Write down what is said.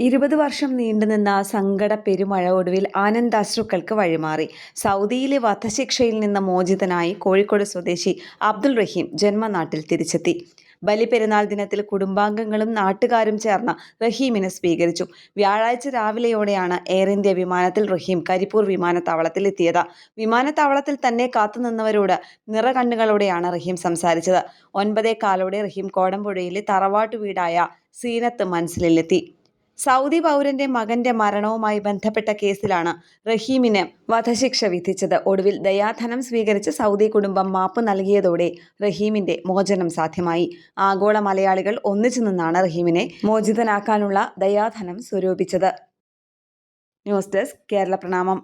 20 വർഷം നീണ്ടുനിന്ന സങ്കട പെരുമഴ ഒടുവിൽ ആനന്ദാശ്രുക്കൾക്ക് വഴിമാറി. സൗദിയിലെ വധശിക്ഷയിൽ നിന്ന് മോചിതനായി കോഴിക്കോട് സ്വദേശി അബ്ദുൾ റഹീം ജന്മനാട്ടിൽ തിരിച്ചെത്തി. ബലിപെരുന്നാൾ ദിനത്തിൽ കുടുംബാംഗങ്ങളും നാട്ടുകാരും ചേർന്ന് റഹീമിനെ സ്വീകരിച്ചു. വ്യാഴാഴ്ച രാവിലെയോടെയാണ് എയർ ഇന്ത്യ വിമാനത്തിൽ റഹീം കരിപ്പൂർ വിമാനത്താവളത്തിൽ എത്തിയത്. വിമാനത്താവളത്തിൽ തന്നെ കാത്തുനിന്നവരോട് നിറകണ്ണുകളോടെയാണ് റഹീം സംസാരിച്ചത്. 9:15 റഹീം കോടമ്പുഴയിലെ തറവാട്ടു വീടായ സീനത്ത് മൻസിലിലെത്തി. സൗദി പൗരന്റെ മകന്റെ മരണവുമായി ബന്ധപ്പെട്ട കേസിലാണ് റഹീമിന് വധശിക്ഷ വിധിച്ചത്. ഒടുവിൽ ദയാധനം സ്വീകരിച്ച് സൗദി കുടുംബം മാപ്പ് നൽകിയതോടെ റഹീമിന്റെ മോചനം സാധ്യമായി. ആഗോള മലയാളികൾ ഒന്നിച്ചു നിന്നാണ് റഹീമിനെ മോചിതനാക്കാനുള്ള ദയാധനം സ്വരൂപിച്ചത്. ന്യൂസ് ഡെസ്ക് കേരള പ്രണാമം.